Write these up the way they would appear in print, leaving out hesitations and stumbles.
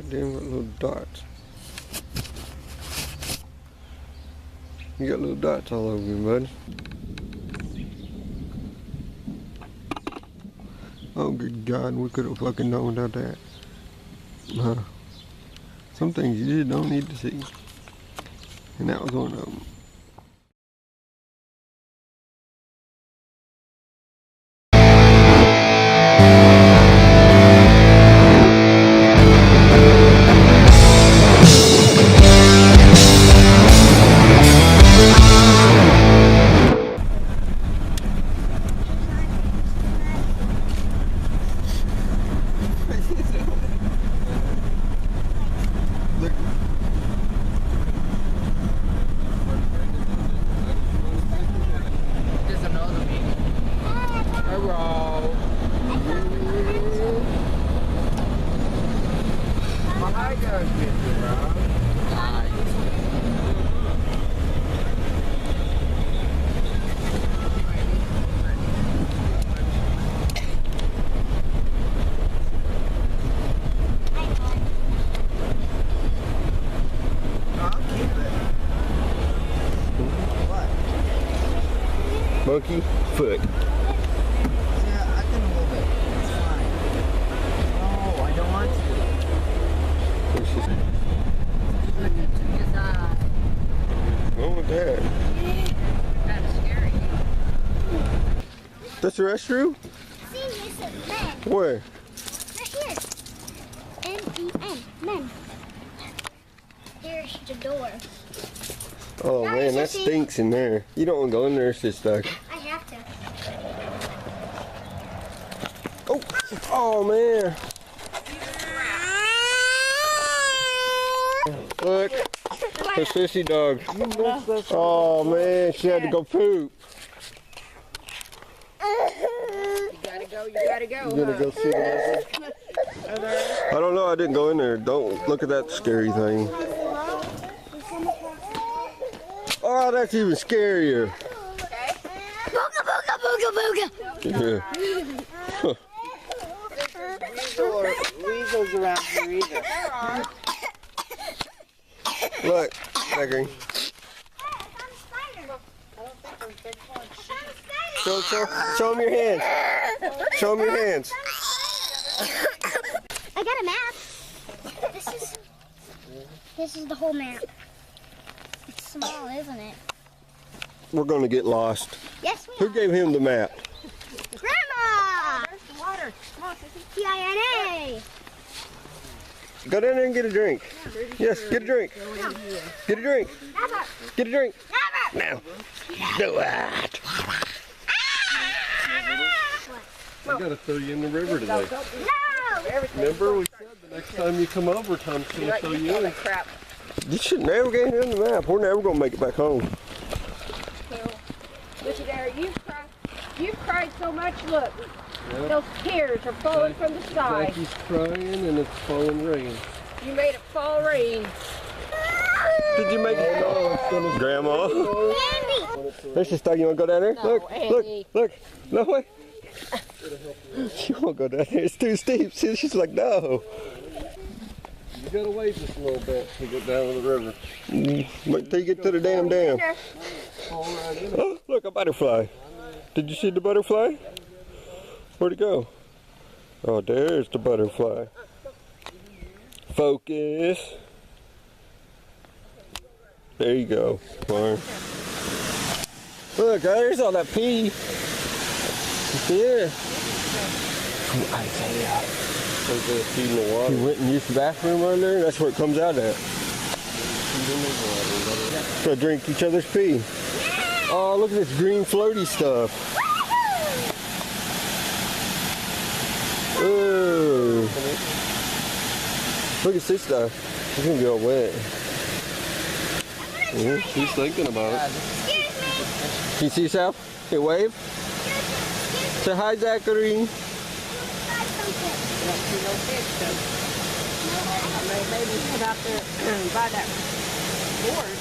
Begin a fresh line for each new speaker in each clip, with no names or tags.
Damn, got little dots. You got little dots all over you, bud. Oh, good God, we could have fucking known about that. Some things you just don't need to see. And that was one of them. Monkey foot.
Yeah, I can hold it. It's fine. No, I don't want to.
What was that?
Kind of scary.
That's the restroom?
See, it's a men.
Where?
Right here. M-E-N. Men. Here's the door.
Oh man, that stinks in there. You don't want to go in there, it's just stuck.
I have to.
Oh, oh man. Look, the sissy dog. Oh man, she had to go poop.
You gotta go.
You gotta go sit down. I don't know, I didn't go in there. Don't look at that scary thing. Oh, that's even scarier.
Booga, booga, booga, booga.
Yeah.
Weasels around here either.
Look, Zachary. Show them your hands. Show them your hands.
I got a map. This is the whole map. It's small, isn't it?
We're gonna get lost.
Yes, we
Who
are.
gave him the map?
Grandma!
There's the water. Come on, Sissy.
T-I-N-A.
Go down there and get a drink. Yes, get a drink. Get a drink.
Never.
Get a drink.
Never.
Now. Do it. I gotta throw you in the river today.
No!
Remember we said the next time you come over, Tom's gonna throw you in.
Crap.
You should navigate in the map. We're never gonna make it back home.
Look at there. You've cried so much. Look. Those tears are falling from the sky.
Jackie's crying and it's falling rain.
You made it fall rain.
Did you make it? Oh, it's gonna... Grandma.
Andy!
There's this dog. You wanna go down there?
No,
Look,
Andy.
look. No way. She won't go down there. It's too steep. See, she's like, no. You gotta wait just a little bit to get down to the river. Wait till you get to the damn dam. Oh, look, a butterfly. Did you see the butterfly? Where'd it go? Oh, there's the butterfly. Focus. There you go, Lauren. Look, there's all that pee. Yeah. Isaiah. Isaiah peed in the water. You went and used the bathroom earlier? That's where it comes out at. So drink each other's pee. Oh, look at this green floaty stuff. Ooh. Look at this stuff. It's gonna be all wet. She's thinking about it. Can you see yourself? Hey, wave. Say hi, Zachary.
Maybe head out there and buy that board.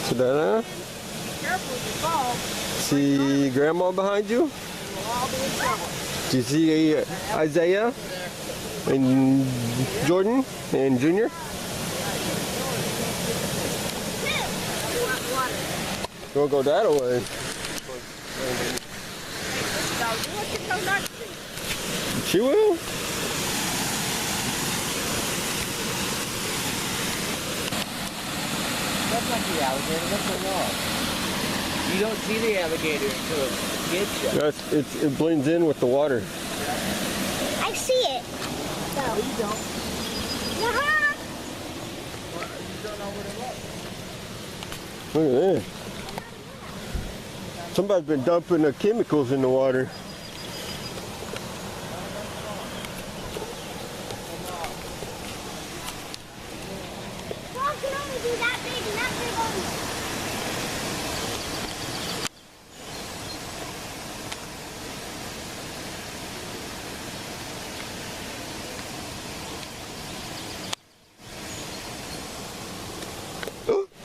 So Dana,
Careful if you fall.
see Grandma behind you?
We'll all be in trouble.
Do you see Isaiah? And Jordan and Junior. You wanna go that way? She will.
That's not the alligator, that's a log. You don't see the alligator until it gets you.
That's it blends in with the water.
I see it.
No, you don't.
Uh-huh.
You don't know what it was.
Look at that. Somebody's been dumping the chemicals in the water.
Frog can only be that big and that big only.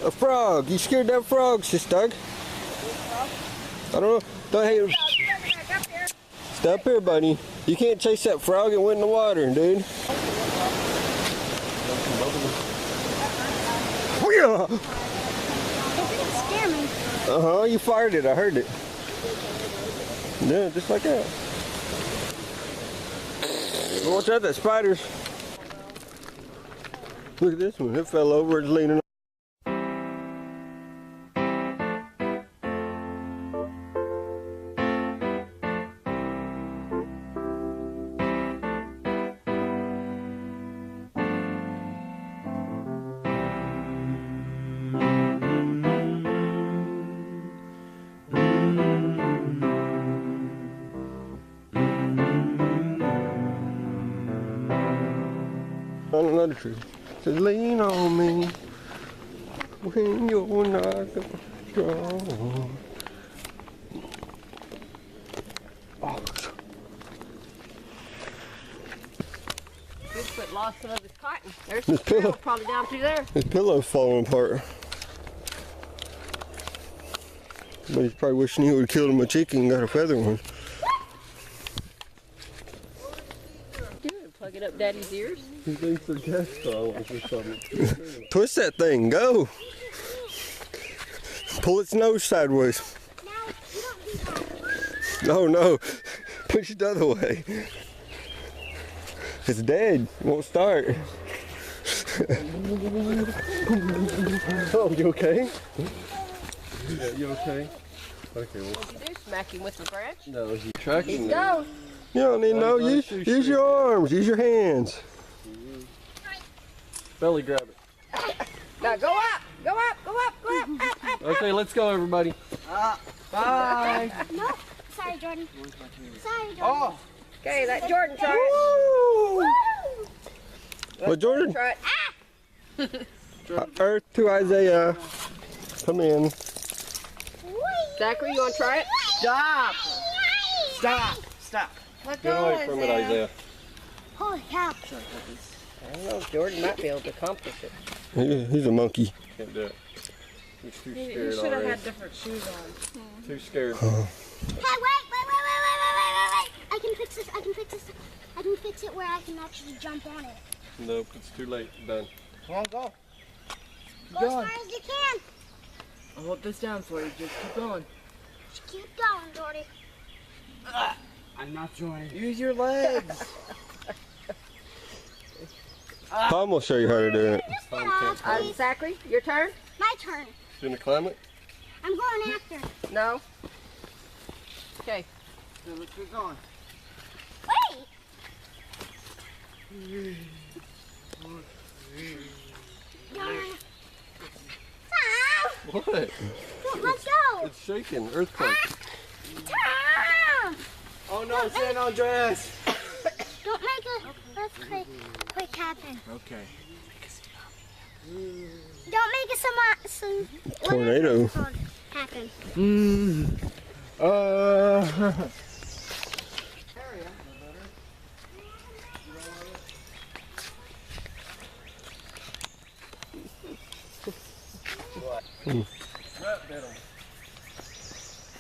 A frog. You scared that frog, Sis Doug? I don't know. Don't hey, stay up here, buddy. You can't chase that frog. It went in the water, dude. Oh, yeah.
It didn't scare me.
Uh-huh. You fired it. I heard it. Yeah, just like that. Watch out, that spiders. Look at this one. It fell over. It's leaning. On another tree. Says lean on me when you're not strong. Oh.
Bigfoot lost some of his cotton. There's
This
the trail
pillow.
probably down through there.
His pillow's falling apart. But he's probably wishing he would have killed him a chicken and got a feather one.
Plug it up Daddy's ears.
He thinks the gas problems or something. Twist that thing, go. Pull its nose sideways.
Now, you don't do that.
No, no. Push it the other way. It's dead. It won't start. Oh, you okay? Yeah, you okay? Okay, well.
What'd you do? Smack him with the branch?
No, he's tracking
He's
me.
gone.
You don't need no. Use your arms. Use your hands. Belly grab it.
Now go up. Go up. Go up. Go up. Up. Up.
Okay, let's go, everybody.
Bye.
No. Sorry, Jordan. Sorry, Jordan.
Oh,
Okay, let Jordan try it.
Well, Jordan,
Try it.
Earth to Isaiah. Come in.
Zachary, you want to try it?
stop. Stop. Stop.
Let
Get away from it, Isaiah.
Holy cow.
I don't know. Jordan might be able to accomplish it.
He's a monkey. Can't do it. He's too
You
scared
should have
already.
had different shoes on.
Too scared.
Hey, wait. I can fix this. I can fix this. I can fix it where I can actually jump on it.
Nope, it's too late. Done.
Come on, go. Keep
Go as
going.
far as you can.
I'll hold this down for you. Just keep going.
Just keep going, Jordy.
I'm not joining. Use your legs.
Tom will show you how to do it.
Just get off, please.
Zachary, your turn?
My turn.
You gonna climb it?
I'm going after.
No. Okay.
Let's keep going.
Wait. Tom,
What?
let's go.
It's shaking. Earthquake.
Tom,
Oh no, San Andreas.
don't make a earthquake happen.
Okay.
Don't make a some
Tornado.
happen.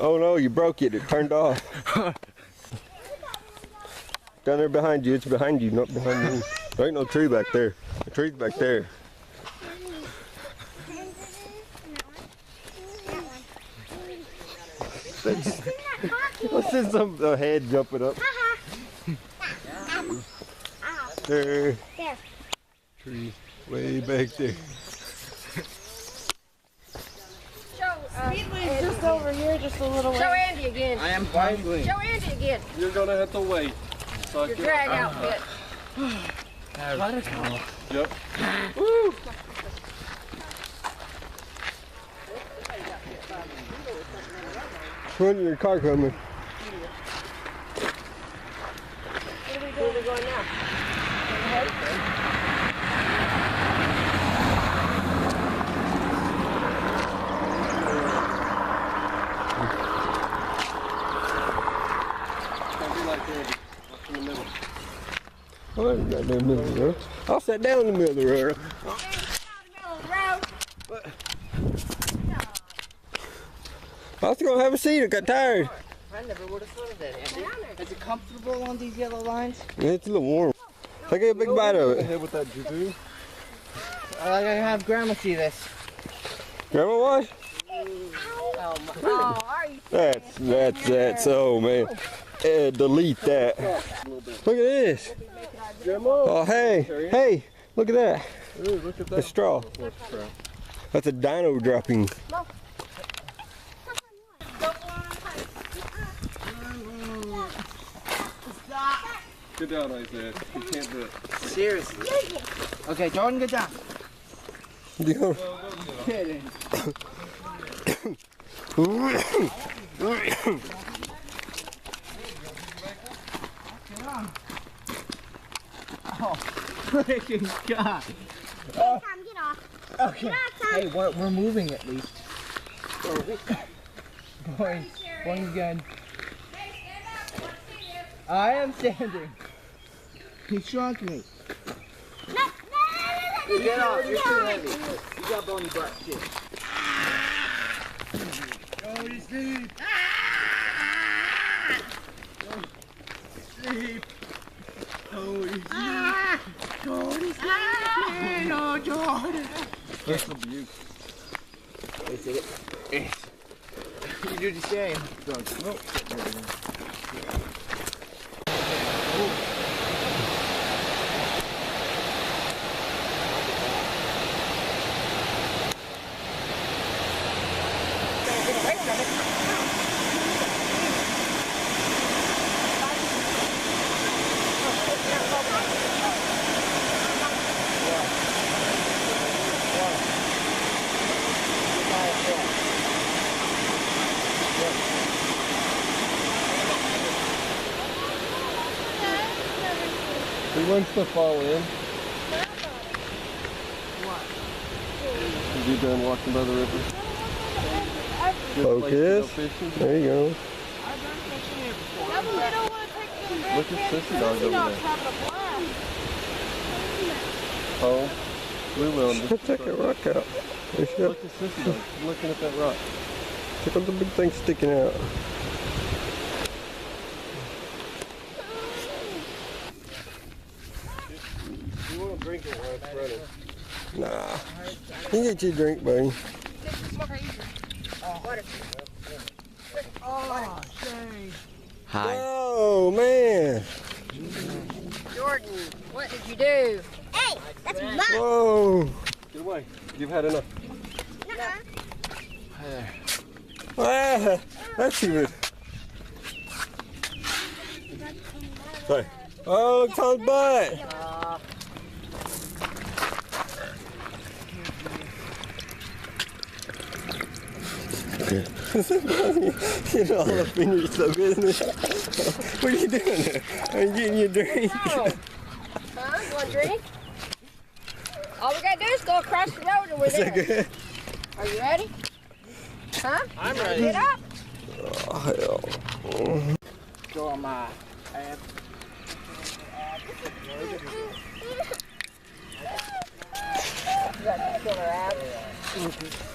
Oh no, you broke it. It turned off. Down there behind you. It's behind you, not behind you. There ain't no tree back there. The tree's back there. Let's send some head jumping up. There.
There.
Tree way back there.
Speedway's
Just over here, just a little
Show
way.
Andy again.
I am hungry.
Show Andy again.
You're gonna have to wait. So
Your drag outfit.
Yep.
Run your car coming.
Where are we going now?
Can't be like Andy. Up in the middle.
Oh, I got in the middle of the road. I'll sit down in the middle of the road. I was gonna have a seat. I got tired.
I never would have thought of that, Andy. Is it comfortable on these yellow lines?
It's a little warm. Take a big bite of it.
Hit with that juju.
I gotta have Grandma see this.
Grandma wash?
Oh, are you?
That's. Oh man. Delete that. Look at this. Oh hey, look at that.
Ooh, look at
A
that.
straw. That's a dino dropping.
Get down, Isaiah. You can't do it.
Seriously. Okay, Jordan, get down.
You know,
Kidding. Oh, freaking God.
Tom, get off.
Okay.
Get off, Tom.
Hey, we're moving at least. Boy, one's good. I am standing. He shrunk me.
No, no.
Get off, you're too heavy. You got bony butt shit.
Cody, sleep. Sleep. Cody, sleep. Cody, sleep. No, Jordan. That's a beaut.
Is it? You do the same.
He wants to fall in. Is he done walking by the river? Good place to go
Focus.
fishing.
There you go.
Look at Sissy Dog over there. Oh, we will.
Check that rock out. There she
Look
goes.
at Sissy Dog. She's looking at that rock.
Check out the big thing sticking out.
You want to drink it while it's running.
Nah. You get your drink, buddy.
Oh, shame.
Oh man.
Jordan, what did you do?
Hey, that's mine.
Whoa.
Get away. You've had enough.
Ah, that's good. Sorry. Oh, Tom's butt. Okay. You know, all up in your stuff, isn't it? What are you doing there? Are you getting your drink?
Oh. Huh? You want a drink? All we gotta do is go across the road and we're
Is that
there.
good?
Are you ready? Huh?
I'm ready.
Get up.
Oh, hell.
Go on my ab.
You got killer abs.